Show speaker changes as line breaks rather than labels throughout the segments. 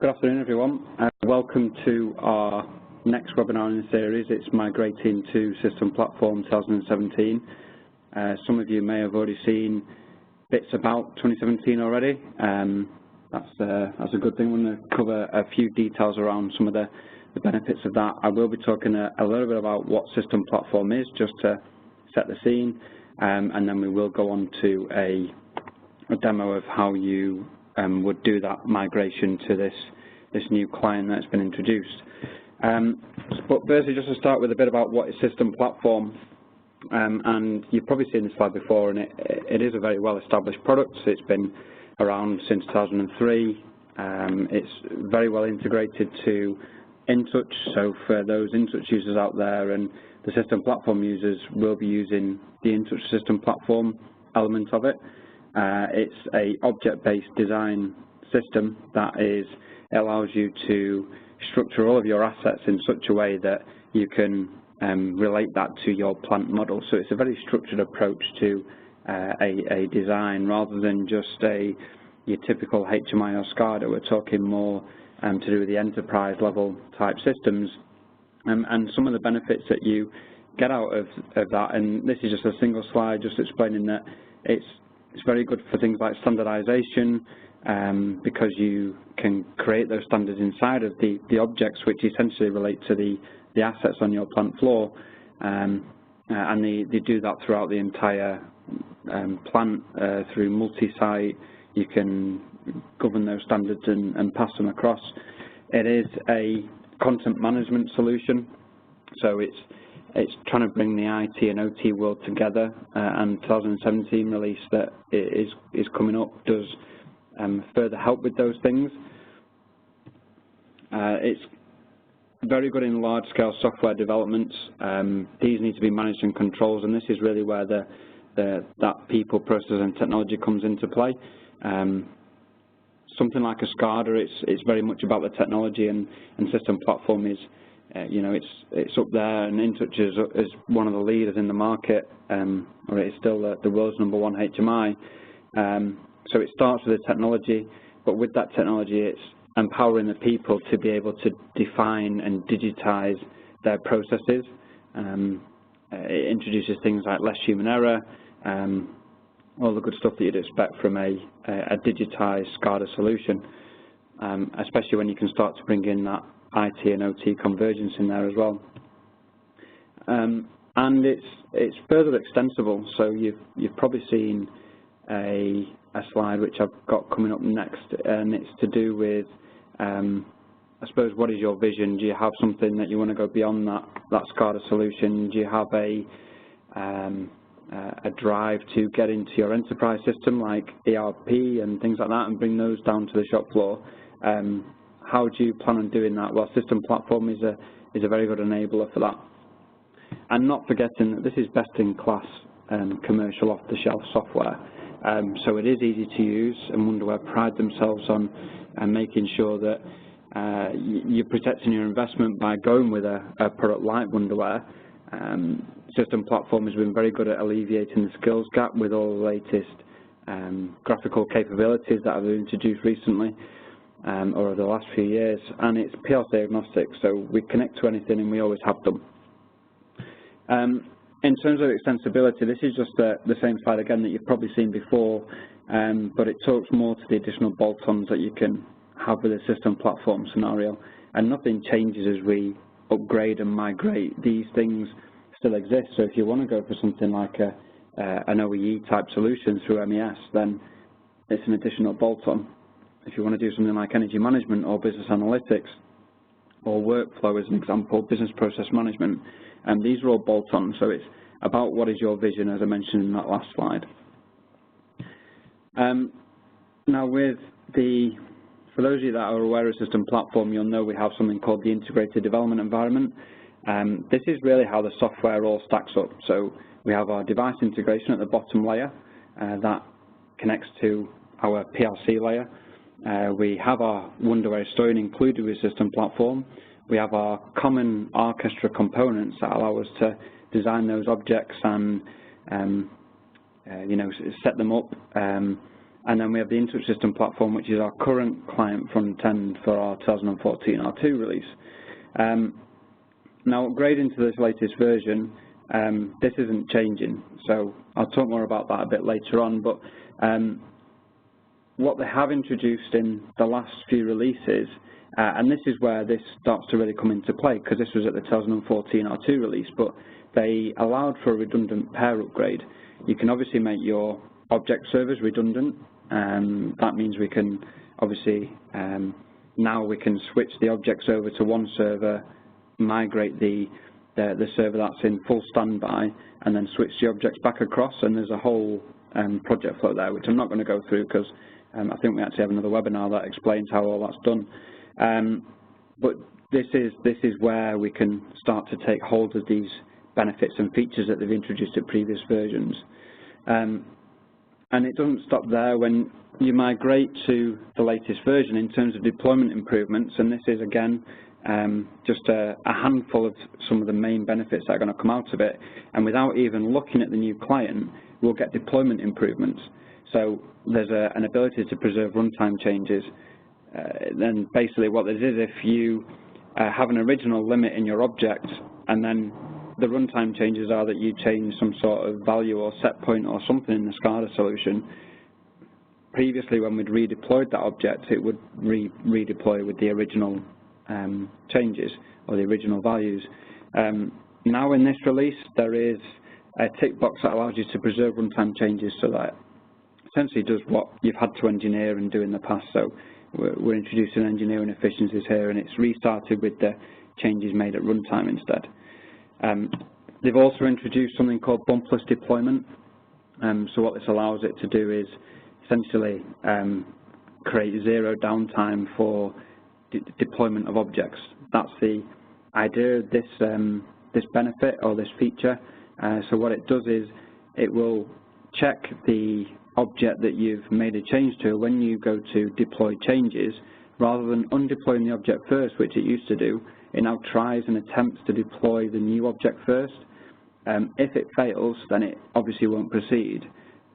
Good afternoon, everyone. Welcome to our next webinar in the series. It's Migrating to System Platform 2017. Some of you may have already seen bits about 2017 already. That's a good thing. We're going to cover a few details around some of the benefits of that. I will be talking a little bit about what System Platform is, just to set the scene, and then we will go on to a demo of how you would do that migration to this new client that's been introduced. But firstly, just to start with a bit about what is System Platform, and you've probably seen this slide before, and it is a very well-established product. It's been around since 2003. It's very well integrated to InTouch, so for those InTouch users out there and the System Platform users will be using the InTouch System Platform element of it. It's a object-based design system that allows you to structure all of your assets in such a way that you can relate that to your plant model. So it's a very structured approach to a design rather than just your typical HMI or SCADA. We're talking more to do with the enterprise level type systems, and some of the benefits that you get out of that. And this is just a single slide just explaining that it's very good for things like standardization, because you can create those standards inside of the objects which essentially relate to the assets on your plant floor, and they do that throughout the entire plant through multi-site. You can govern those standards and pass them across. It is a content management solution, so it's trying to bring the IT and OT world together, and 2017 release that is coming up does further help with those things. It's very good in large-scale software developments. These need to be managed and controlled, and this is really where that people, process, and technology comes into play. Something like a SCADA, it's very much about the technology, and System Platform is, it's up there, and InTouch is one of the leaders in the market, or it is still the world's #1 HMI. So it starts with the technology, but with that technology, it's empowering the people to be able to define and digitize their processes. It introduces things like less human error, all the good stuff that you'd expect from a digitized SCADA solution, especially when you can start to bring in that IT and OT convergence in there as well. And it's further extensible. So you've probably seen a slide which I've got coming up next, and it's to do with, I suppose, what is your vision? Do you have something that you want to go beyond that SCADA solution? Do you have a drive to get into your enterprise system like ERP and things like that and bring those down to the shop floor? How do you plan on doing that? Well, System Platform is a very good enabler for that. And not forgetting that this is best-in-class commercial off-the-shelf software. So it is easy to use, and Wonderware pride themselves on making sure that you're protecting your investment by going with a product like Wonderware. System Platform has been very good at alleviating the skills gap with all the latest graphical capabilities that have been introduced recently, or over the last few years, and it's PLC agnostic, so we connect to anything and we always have them. In terms of extensibility, this is just the same slide again that you've probably seen before, but it talks more to the additional bolt-ons that you can have with a System Platform scenario, and nothing changes as we upgrade and migrate. These things still exist, so if you want to go for something like an OEE type solution through MES, then it's an additional bolt-on. If you want to do something like energy management or business analytics or workflow as an example, business process management, these are all bolt-on, so it's about what is your vision, as I mentioned in that last slide. Now for those of you that are aware of System Platform, you'll know we have something called the Integrated Development Environment. This is really how the software all stacks up. So we have our device integration at the bottom layer that connects to our PLC layer. We have our Wonderware storing included with System Platform. We have our common Archestra components that allow us to design those objects and set them up And then we have the InTouch system platform, which is our current client front end for our 2014 R2 release. Now, upgrading to this latest version, this isn't changing, so I'll talk more about that a bit later on, but what they have introduced in the last few releases, and this is where this starts to really come into play, because this was at the 2014 R2 release, but they allowed for a redundant pair upgrade. You can obviously make your object servers redundant. That means we can obviously, now we can switch the objects over to one server, migrate the server that's in full standby, and then switch the objects back across, and there's a whole project flow there, which I'm not going to go through because I think we actually have another webinar that explains how all that's done. But this is where we can start to take hold of these benefits and features that they've introduced at previous versions. And it doesn't stop there. When you migrate to the latest version in terms of deployment improvements, and this is again just a handful of some of the main benefits that are going to come out of it, and without even looking at the new client, we'll get deployment improvements. So there's an ability to preserve runtime changes. Then basically what this is, if you have an original limit in your object, and then the runtime changes are that you change some sort of value or set point or something in the SCADA solution, previously when we'd redeployed that object, it would redeploy with the original changes or the original values. Now in this release, there is a tick box that allows you to preserve runtime changes, so that essentially does what you've had to engineer and do in the past. So we're introducing engineering efficiencies here, and it's restarted with the changes made at runtime instead. They've also introduced something called bumpless deployment. So what this allows it to do is essentially create zero downtime for deployment of objects. That's the idea of this benefit or this feature. So what it does is it will check the object that you've made a change to when you go to deploy changes, rather than undeploying the object first, which it used to do. It now tries and attempts to deploy the new object first. If it fails, then it obviously won't proceed.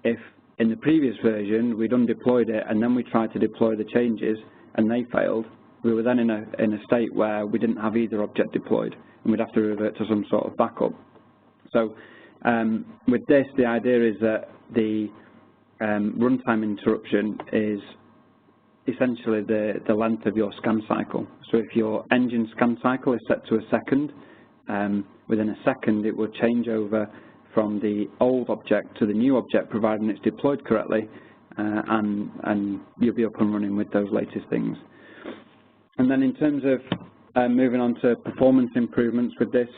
If in the previous version we'd undeployed it and then we tried to deploy the changes and they failed, we were then in a state where we didn't have either object deployed, and we'd have to revert to some sort of backup. So with this, the idea is that the runtime interruption is essentially the length of your scan cycle. So if your engine scan cycle is set to a second, within a second it will change over from the old object to the new object, providing it's deployed correctly, and you'll be up and running with those latest things. And then in terms of moving on to performance improvements with this,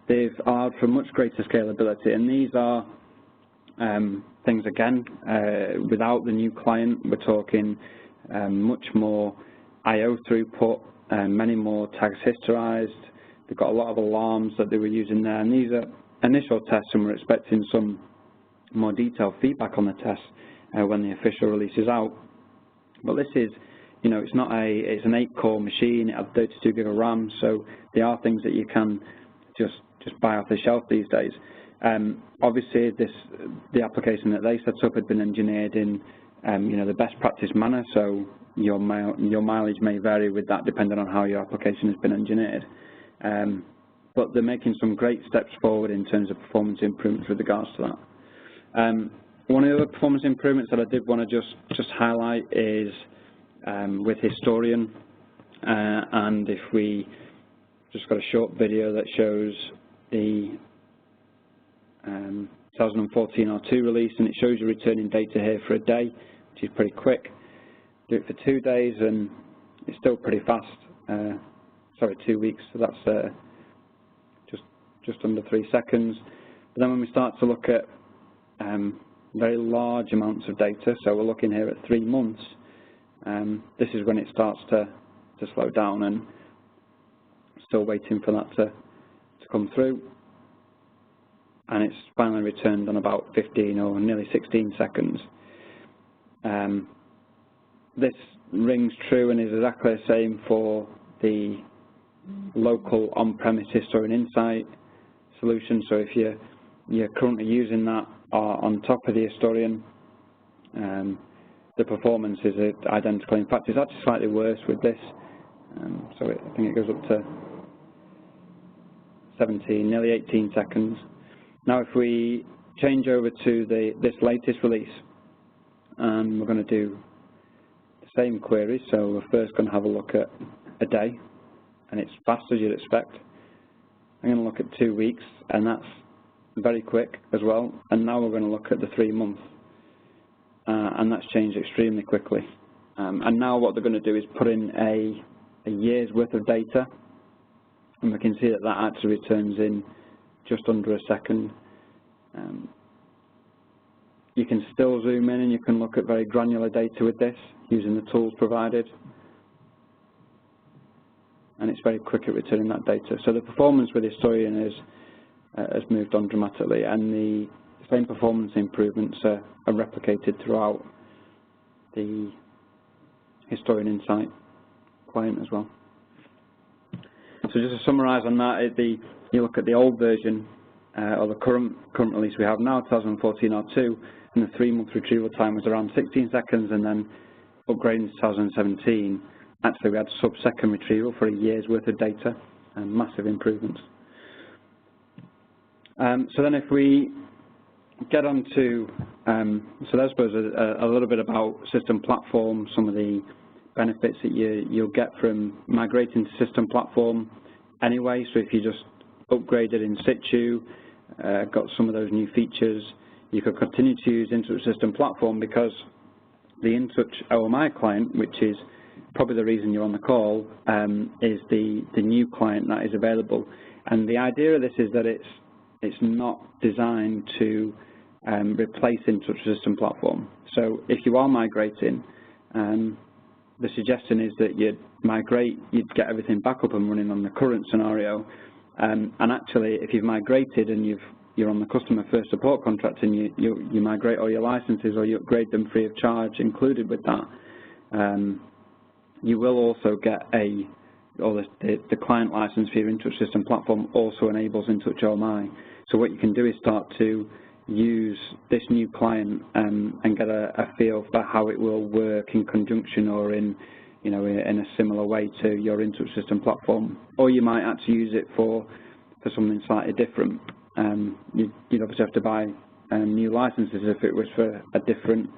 they've allowed for much greater scalability, and these are things again, without the new client, we're talking much more I/O throughput, many more tags historized. They've got a lot of alarms that they were using there, and these are initial tests, and we're expecting some more detailed feedback on the tests when the official release is out. But this is, you know, it's an 8-core machine. It has 32 gig of RAM, so they are things that you can just buy off the shelf these days. Obviously, the application that they set up had been engineered in you know, the best practice manner, so your mileage may vary with that depending on how your application has been engineered. But they're making some great steps forward in terms of performance improvements with regards to that. One of the other performance improvements that I did want to just highlight is with Historian, and if we just got a short video that shows the 2014 R2 release, and it shows you returning data here for a day, which is pretty quick. Do it for 2 days and it's still pretty fast. Sorry, 2 weeks, so that's just under 3 seconds. But then when we start to look at very large amounts of data, so we're looking here at 3 months, this is when it starts to slow down, and still waiting for that to come through. And it's finally returned on about 15 or nearly 16 seconds. This rings true and is exactly the same for the local on-premise Historian Insight solution. So if you're currently using that on top of the Historian, the performance is identical. In fact, it's actually slightly worse with this. So I think it goes up to 17, nearly 18 seconds. Now, if we change over to this latest release, and we're going to do the same query, so we're first going to have a look at a day, and it's fast as you'd expect. I'm going to look at 2 weeks, and that's very quick as well. And now we're going to look at the 3 months, and that's changed extremely quickly. And now what they're going to do is put in a year's worth of data, and we can see that that actually returns in just under a second. You can still zoom in and you can look at very granular data with this using the tools provided, and it's very quick at returning that data. So the performance with Historian has moved on dramatically, and the same performance improvements are replicated throughout the Historian Insight client as well. So just to summarize on that, you look at the old version, or the current release we have now, 2014 R2, and the 3-month retrieval time was around 16 seconds, and then upgrading to 2017, actually we had sub-second retrieval for a year's worth of data, and massive improvements. So then if we get on to, so that's suppose a little bit about system platform, some of the benefits that you'll get from migrating to system platform anyway. So if you just upgraded in situ, got some of those new features, you could continue to use InTouch System Platform, because the InTouch OMI client, which is probably the reason you're on the call, is the new client that is available. And the idea of this is that it's not designed to replace InTouch System Platform. So if you are migrating, the suggestion is that you'd migrate, you'd get everything back up and running on the current scenario. And actually, if you've migrated and you're on the customer first support contract and you migrate all your licenses or you upgrade them free of charge included with that, you will also get the client license for your InTouch System Platform also enables InTouch OMI. So what you can do is start to use this new client and get a feel for how it will work in conjunction or in a similar way to your InTouch System Platform. Or you might actually use it for something slightly different. You'd obviously have to buy new licenses if it was for a different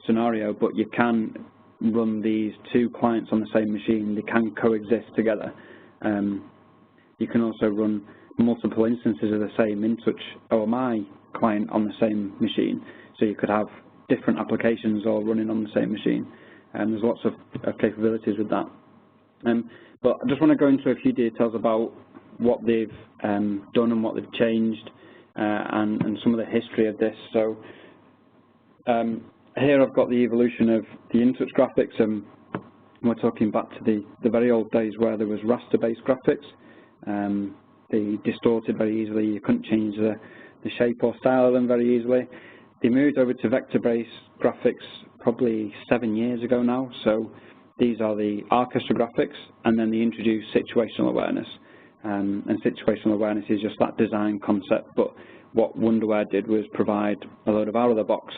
scenario, but you can run these two clients on the same machine. They can coexist together. You can also run multiple instances of the same InTouch OMI client on the same machine. So you could have different applications all running on the same machine. There's lots of capabilities with that. But I just want to go into a few details about what they've done and what they've changed, and some of the history of this. So here I've got the evolution of the InTouch graphics, and we're talking back to the very old days where there was raster-based graphics. They distorted very easily. You couldn't change the shape or style of them very easily. They moved over to vector-based graphics probably 7 years ago now. So these are the Archestra Graphics, and then they introduced situational awareness. And situational awareness is just that design concept, but what Wonderware did was provide a load of out-of-the-box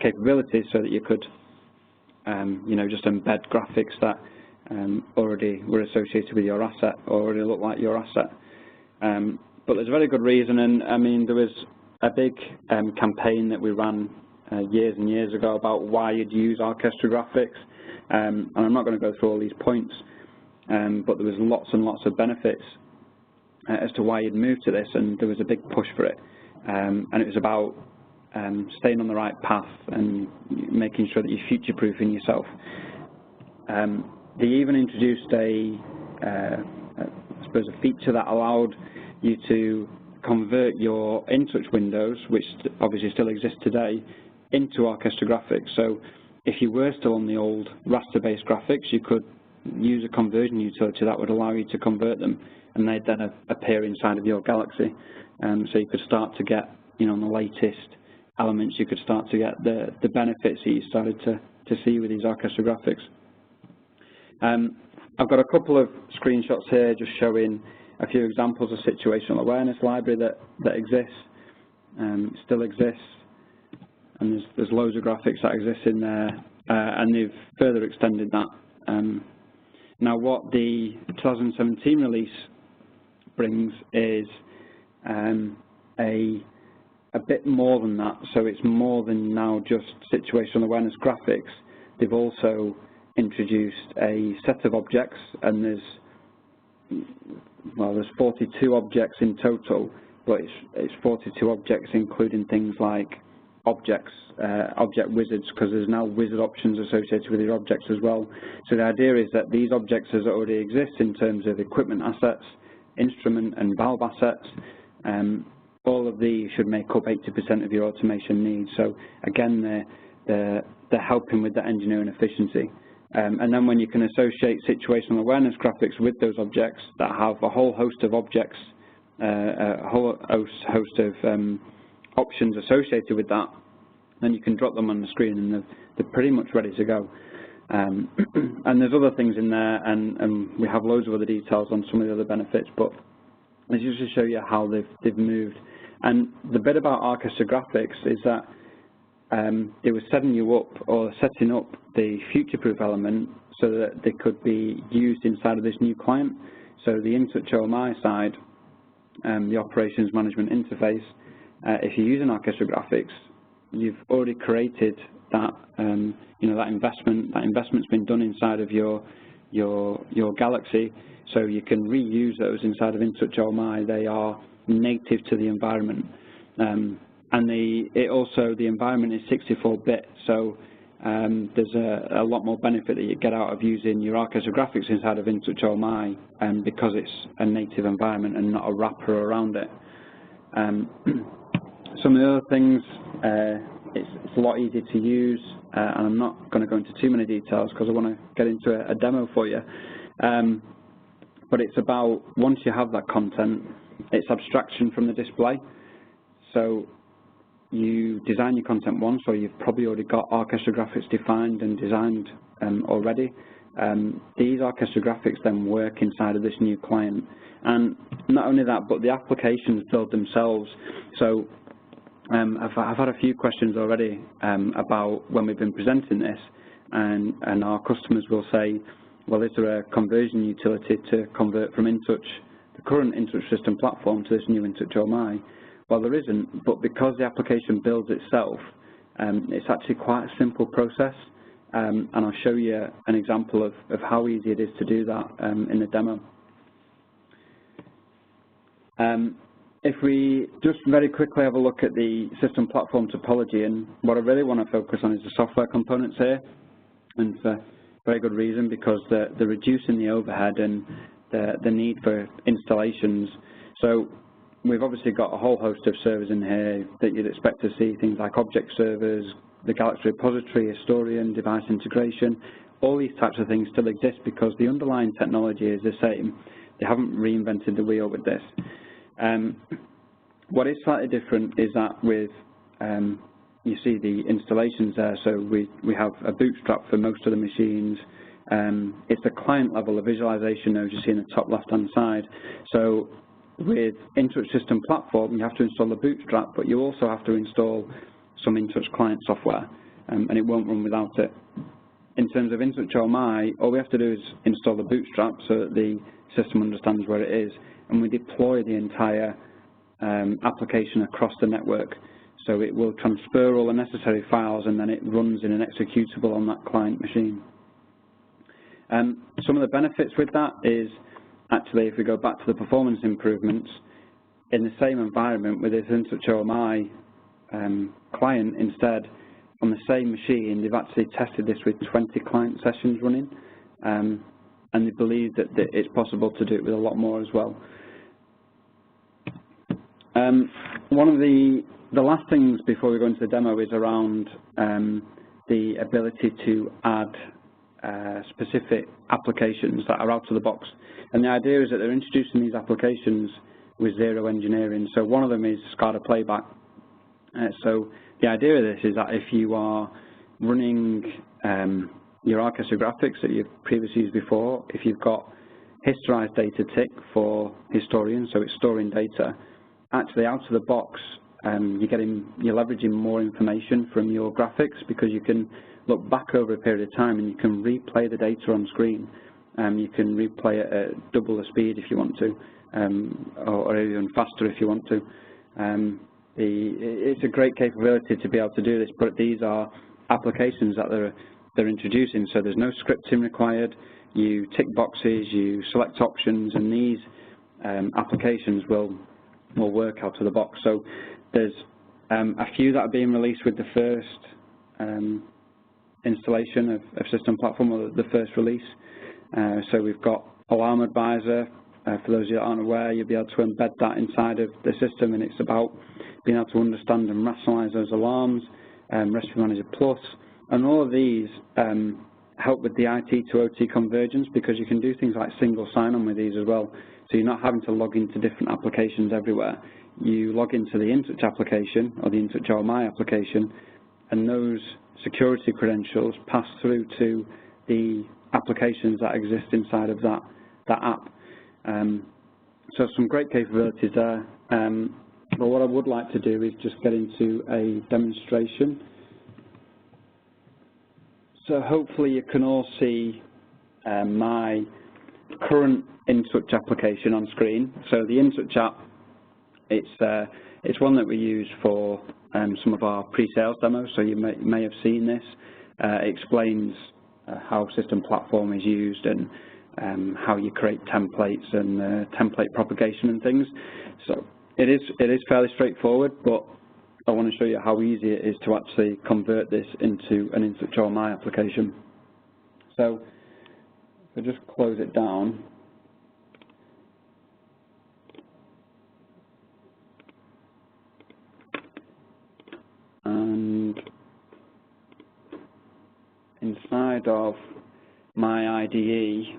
capabilities so that you could just embed graphics that already were associated with your asset, or already look like your asset. But there's a very good reason, and I mean, there was a big campaign that we ran years and years ago about why you'd use Archestra Graphics, and I'm not going to go through all these points, but there was lots and lots of benefits as to why you'd move to this, and there was a big push for it, and it was about staying on the right path and making sure that you're future-proofing yourself. They even introduced I suppose a feature that allowed you to convert your InTouch windows, which obviously still exist today, into Archestra Graphics. So if you were still on the old raster-based graphics, you could use a conversion utility that would allow you to convert them, and they'd then appear inside of your Galaxy. So you could start to get, on the latest elements, you could start to get the benefits that you started to see with these Archestra Graphics. I've got a couple of screenshots here just showing a few examples of situational awareness library that exists, still exists. and there's loads of graphics that exist in there, and they've further extended that. Now what the 2017 release brings is a bit more than that, so it's more than now just situational awareness graphics. They've also introduced a set of objects, and there's 42 objects in total, but it's 42 objects including things like object wizards, because there's now wizard options associated with your objects as well. So the idea is that these objects as already exist in terms of equipment assets, instrument and valve assets, all of these should make up 80% of your automation needs. So again, they're helping with the engineering efficiency. And then when you can associate situational awareness graphics with those objects that have a whole host of objects, a whole host of options associated with that, then you can drop them on the screen and they're pretty much ready to go. And there's other things in there, and we have loads of other details on some of the other benefits, but it's just to show you how they've moved. And the bit about Archestra Graphics is that it was setting up the future-proof element so that they could be used inside of this new client. So the InTouch OMI side, the operations management interface, if you're using Archestra Graphics, you've already created that, that investment. That investment's been done inside of your Galaxy, so you can reuse those inside of InTouch OMI. They are native to the environment, and the environment is 64-bit. So there's a lot more benefit that you get out of using your Archestra Graphics inside of InTouch OMI, because it's a native environment and not a wrapper around it. Some of the other things, it's a lot easier to use, and I'm not going to go into too many details because I want to get into a demo for you. But it's about, once you have that content, it's abstraction from the display. So you design your content once, or you've probably already got Archestra Graphics defined and designed already. These Archestra Graphics then work inside of this new client. And not only that, but the applications build themselves. So I've had a few questions already about when we've been presenting this, and our customers will say, well, is there a conversion utility to convert from InTouch, the current InTouch system platform, to this new InTouch OMI? Well, there isn't, but because the application builds itself, it's actually quite a simple process, and I'll show you an example of how easy it is to do that in the demo. If we just very quickly have a look at the system platform topology, and what I really want to focus on is the software components here, and for very good reason, because they're reducing the overhead and the need for installations. So we've obviously got a whole host of servers in here that you'd expect to see, things like object servers, the Galaxy repository, historian, device integration. All these types of things still exist because the underlying technology is the same. They haven't reinvented the wheel with this. What is slightly different is that with, you see the installations there, so we have a bootstrap for most of the machines. It's the client level of visualization nodes you see in the top left-hand side. So with InTouch System Platform, you have to install the bootstrap, but you also have to install some InTouch client software, and it won't run without it. In terms of InTouch OMI, all we have to do is install the bootstrap so that the system understands where it is, and we deploy the entire application across the network. So it will transfer all the necessary files, and then it runs in an executable on that client machine. Some of the benefits with that is, actually, if we go back to the performance improvements, in the same environment with this InTouch OMI client instead, on the same machine, they've actually tested this with 20 client sessions running, and they believe that it's possible to do it with a lot more as well. One of the last things before we go into the demo is around the ability to add specific applications that are out of the box. And the idea is that they're introducing these applications with zero engineering. So one of them is SCADA Playback. So the idea of this is that if you are running your Archestra Graphics that you've previously used before, if you've got historized data tick for historian, so it's storing data, actually out of the box, you're leveraging more information from your graphics, because you can look back over a period of time and you can replay the data on screen. You can replay it at double the speed if you want to, or even faster if you want to. It's a great capability to be able to do this, but these are applications that they're introducing, so there's no scripting required. You tick boxes, you select options, and these applications will work out of the box. So there's a few that are being released with the first installation of System Platform, or the first release. So we've got Alarm Advisor. For those of you that aren't aware, you'll be able to embed that inside of the system, and it's about being able to understand and rationalize those alarms. Recipe Manager Plus, and all of these help with the IT to OT convergence, because you can do things like single sign-on with these as well. So you're not having to log into different applications everywhere. You log into the InTouch application, or the InTouch OMI application, and those security credentials pass through to the applications that exist inside of that app. So some great capabilities there. But what I would like to do is just get into a demonstration. So hopefully you can all see my current InTouch application on screen. So the InTouch app, it's one that we use for some of our pre-sales demos, so you may have seen this. It explains how System Platform is used, and how you create templates and template propagation and things. So it is fairly straightforward, but I want to show you how easy it is to actually convert this into an InTouch OMI application. So if I just close it down, and inside of my IDE,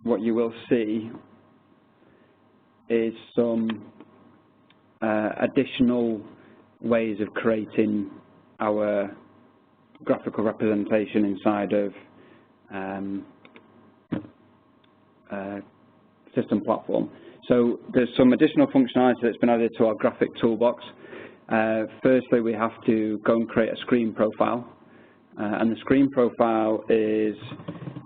what you will see is some additional ways of creating our graphical representation inside of System Platform. So there's some additional functionality that's been added to our graphic toolbox. Firstly, we have to go and create a screen profile. And the screen profile is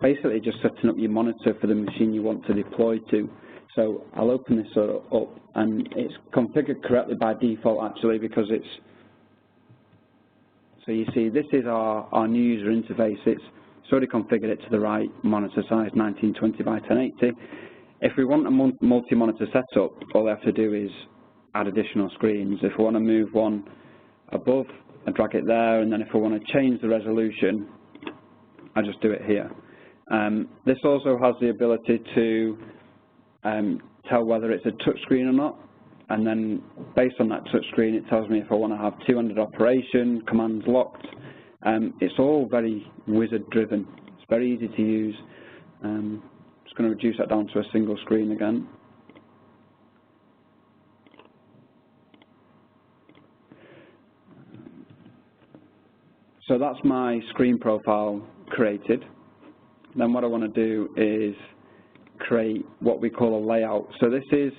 basically just setting up your monitor for the machine you want to deploy to. So I'll open this up, and it's configured correctly by default actually, because so you see this is our new user interface. It's already configured it to the right monitor size, 1920 by 1080. If we want a multi-monitor setup, all we have to do is add additional screens. If we want to move one above, I drag it there, and then if I want to change the resolution, I just do it here. This also has the ability to tell whether it's a touch screen or not, and then based on that touch screen, it tells me if I want to have two-handed operation, commands locked. It's all very wizard-driven. It's very easy to use. Just going to reduce that down to a single screen again. So that's my screen profile created. Then what I want to do is create what we call a layout. So this is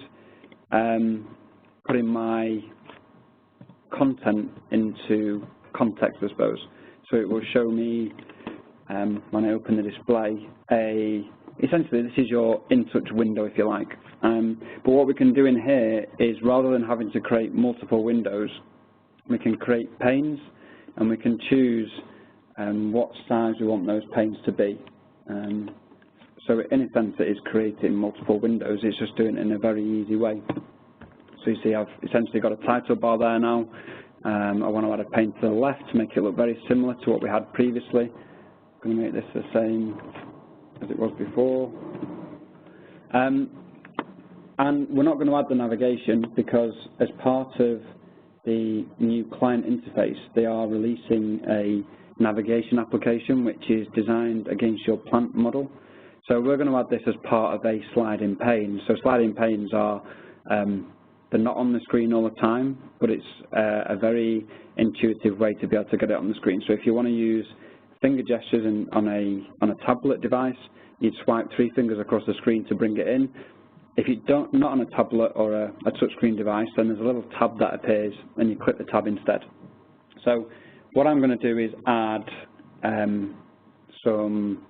putting my content into context, I suppose. So it will show me, when I open the display, essentially this is your InTouch window, if you like. But what we can do in here is, rather than having to create multiple windows, we can create panes, and we can choose what size we want those panes to be. So in a sense, it is creating multiple windows. It's just doing it in a very easy way. So you see I've essentially got a title bar there now. I want to add a pane to the left to make it look very similar to what we had previously. I'm going to make this the same as it was before. And we're not going to add the navigation, because as part of the new client interface, they are releasing a navigation application which is designed against your plant model. So we're going to add this as part of a sliding pane. So sliding panes are, they're not on the screen all the time, but it's a very intuitive way to be able to get it on the screen. So if you want to use finger gestures on a tablet device, you'd swipe 3 fingers across the screen to bring it in. if you don't, not on a tablet or a touchscreen device, then there's a little tab that appears, and you click the tab instead. So what I'm going to do is add some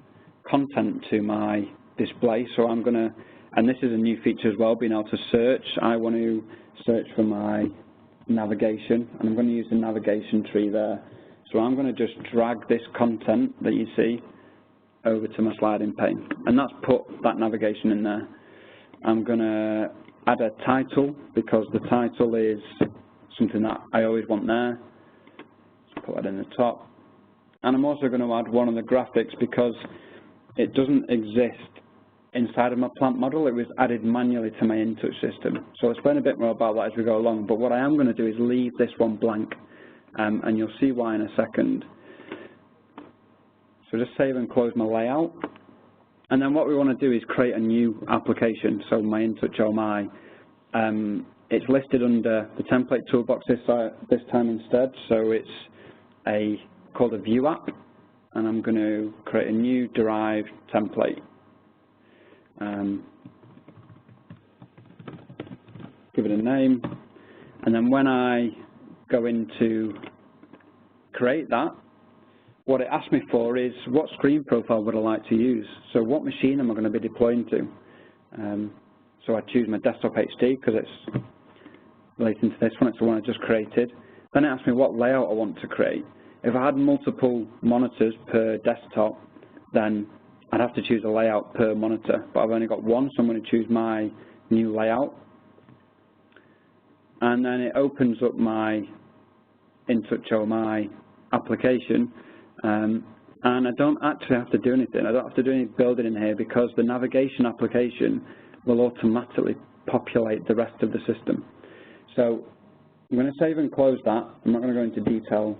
content to my display. So I'm going to, and this is a new feature as well, being able to search. I want to search for my navigation, and I'm going to use the navigation tree there. So I'm going to just drag this content that you see over to my sliding pane, and that's put that navigation in there. I'm going to add a title because the title is something that I always want there. Let's put that in the top. And I'm also going to add one of the graphics because it doesn't exist inside of my plant model. It was added manually to my InTouch system. So I'll explain a bit more about that as we go along, but what I am going to do is leave this one blank, and you'll see why in a second. So just save and close my layout. And then what we want to do is create a new application. So my InTouch OMI, it's listed under the template toolbox this time instead. So it's called a view app, and I'm going to create a new derived template. Give it a name, and then when I go in to create that, what it asks me for is what screen profile would I like to use. So what machine am I going to be deploying to? So I choose my desktop HD because it's relating to this one. It's the one I just created. Then it asks me what layout I want to create. If I had multiple monitors per desktop, then I'd have to choose a layout per monitor, but I've only got one, so I'm going to choose my new layout. And then it opens up my InTouch OMI application, and I don't actually have to do anything. I don't have to do any building in here because the navigation application will automatically populate the rest of the system. So I'm going to save and close that. I'm not going to go into detail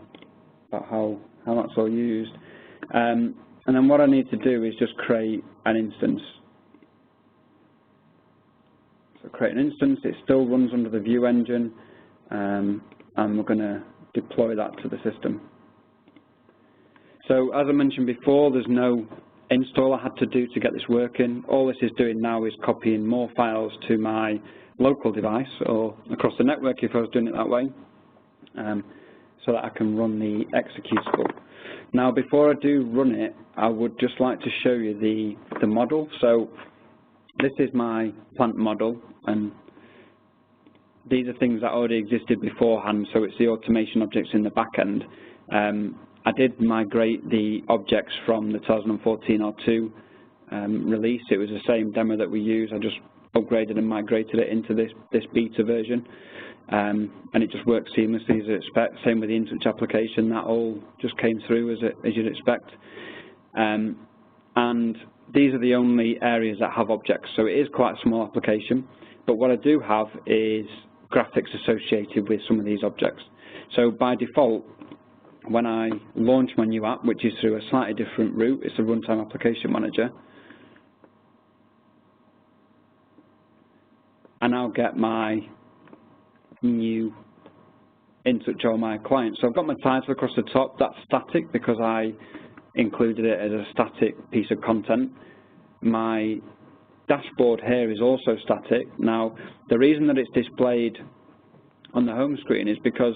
about how that's all used. And then what I need to do is just create an instance. So create an instance. It still runs under the view engine, and we're going to deploy that to the system. So as I mentioned before, there's no install I had to do to get this working. All this is doing now is copying more files to my local device or across the network if I was doing it that way, so that I can run the executable. Now, before I do run it, I would just like to show you the model. So this is my plant model, and these are things that already existed beforehand, so it's the automation objects in the back end. I did migrate the objects from the 2014 R2 release. It was the same demo that we used. I just upgraded and migrated it into this beta version. And it just works seamlessly as you'd expect. Same with the InTouch application, that all just came through as you'd expect. And these are the only areas that have objects, so it is quite a small application. But what I do have is graphics associated with some of these objects. So by default, when I launch my new app, which is through a slightly different route, it's the Runtime Application Manager, I now get my new InTouch OMI client. So I've got my title across the top. That's static because I included it as a static piece of content. My dashboard here is also static. Now, the reason that it's displayed on the home screen is because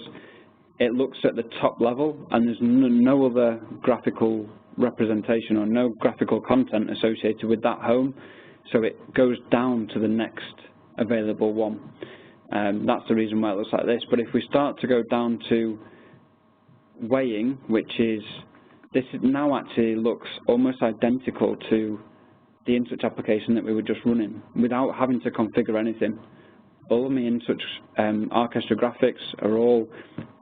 it looks at the top level and there's no other graphical representation or no graphical content associated with that home. So it goes down to the next available one. That's the reason why it looks like this. But if we start to go down to weighing, which is, this now actually looks almost identical to the InTouch application that we were just running without having to configure anything. All of my InTouch Archestra Graphics are all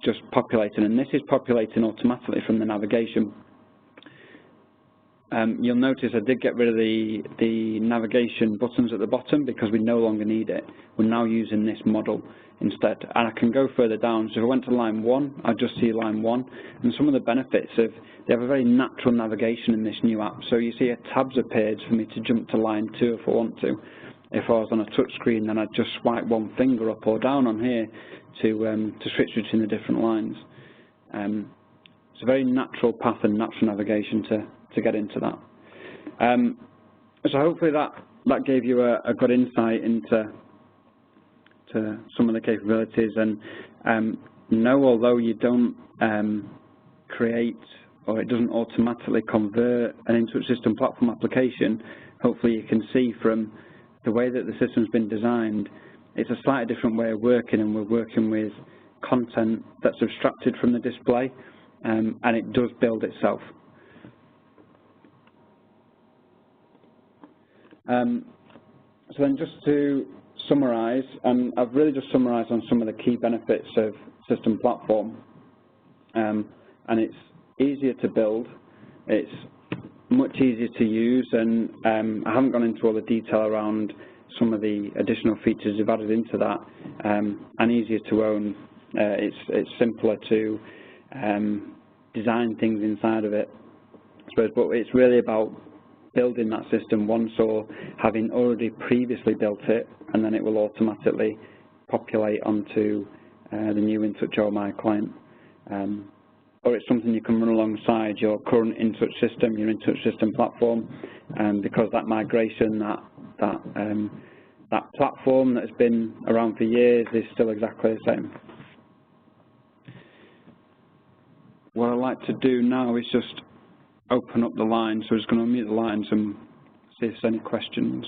just populating, and this is populating automatically from the navigation. You'll notice I did get rid of the navigation buttons at the bottom because we no longer need it. We're now using this model instead. And I can go further down. So if I went to line 1, I'd just see line 1. And some of the benefits of, they have a very natural navigation in this new app. So you see a tabs appeared for me to jump to line 2 if I want to. If I was on a touch screen, then I'd just swipe one finger up or down on here to switch between the different lines. It's a very natural path and natural navigation to get into that. So hopefully that that gave you a good insight into some of the capabilities. And no, although you don't create, or it doesn't automatically convert an InTouch system platform application, hopefully you can see from the way that the system's been designed, it's a slightly different way of working, and we're working with content that's abstracted from the display, and it does build itself. So then just to summarize, and I've really just summarized on some of the key benefits of system platform, and it's easier to build, it's much easier to use, and I haven't gone into all the detail around some of the additional features you've added into that, and easier to own. It's simpler to design things inside of it, I suppose, but it's really about building that system once, or having already previously built it, and then it will automatically populate onto the new InTouch or My Client. Or it's something you can run alongside your current InTouch system, your InTouch system platform, because that migration, that platform that's been around for years is still exactly the same. What I'd like to do now is just open up the line, so I'm just going to unmute the lines and see if there's any questions.